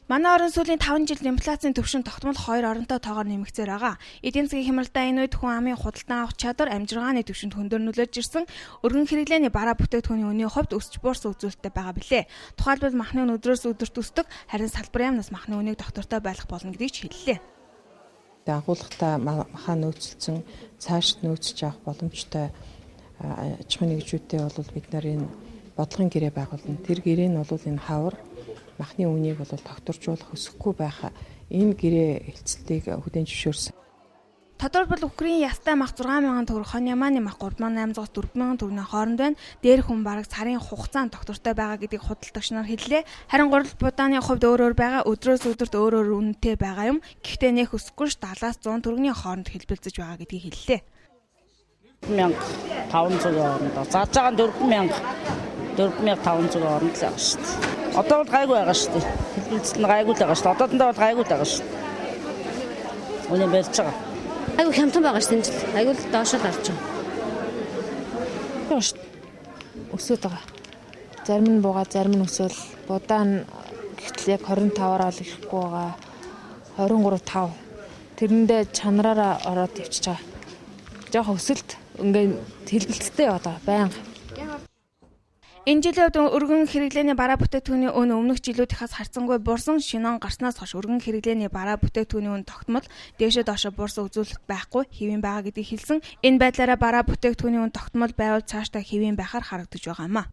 Манай орон сүүлийн 5 жилд инфляцийн түвшин тогтмол 2 оронтой тоогоор нэмэгцээр байгаа. Эдийн засгийн хямралтай энэ үед хүн амын худалдан авах чадвар амжиргааны түвшинд хөндөр нөлөөлж ирсэн. Өргөн хэрэглээний бараа бүтээгдэхүүний үнийн хувьд өсч буурсан үзүүлэлттэй байгаа билээ. Тухайлбал махны үн өдрөөс өдөрт өсдөг, харин салбарын яамнаас махны үнийг доктортой байлгах болно гэдгийг ч хэллээ. Агуулгатай махаа нөөцлсөн цааш нөөцж авах боломжтой аж ахуйн нэгжүүдтэй бол бид нарын бодлогын гэрээ байгуулна. Тэр гэрээ нь бол энэ хавар махны үнийг бол тогтворжуулах өсөхгүй байх энэ гэрээ хэлцэлтийг хүлээн зөвшөөрсөн. Тодорхойлбол Украин ястай мах 6,000 төгрөг, Хоньяманы мах 3,800-аас 4,000 төгрөгийн хооронд байна. Дээр хүн бараг сарын хугацаанд тогтвортой байгаа гэдгийг худалдагч нар хэллээ. Харин гурал будааны хувьд өөр байгаа, өдрөөс өдөрт өөр үнэтэй байгаа юм. Гэхдээ нэх өсөхгүй ш 70-аас 100 төгрөгийн хооронд хэлбэлзэж байгаа гэдгийг хэллээ. 1,500 орнд. Зааж байгаа 4,500 орнд л байгаа шүү дээ. Одоо бол гайгүй байгаа шүү дээ. Хэлбэлзэл нь гайгүй л байгаа шүү дээ. Одоодондоо бол гайгүй л байгаа шүү дээ. Үнэ барьж байгаа. Айгу хямдхан байгаа шүү дээ. Айгу л доошоо дарж байгаа. Өсөд байгаа. Зарим нь буугаа, зарим нь өсөөл. Будаа нь гэтэл яг 25-аар ол ирэхгүй байгаа. 23.5. Тэрэндээ чанараараа ороод явчихж байгаа. Жохон өсөлт ингээд хэлбэлцэлтэй байгаа байнга. Энэ жилийн үед өргөн хэрэглээний бараа бүтээгдэхүүний үн өмнөх жилүүдийнхээс харьцангуй буурсан. Шинэ он гарснаас хойш өргөн хэрэглээний бараа бүтээгдэхүүний үн тогтмол дээшээ доошоо буурсан үзүүлэлт байхгүй, хэвийн байгаа гэдгийг хэлсэн. Энэ байдлаараа бараа бүтээгдэхүүний үн тогтмол байвал цаашдаа хэвийн байхаар харагдаж байгаа юм а.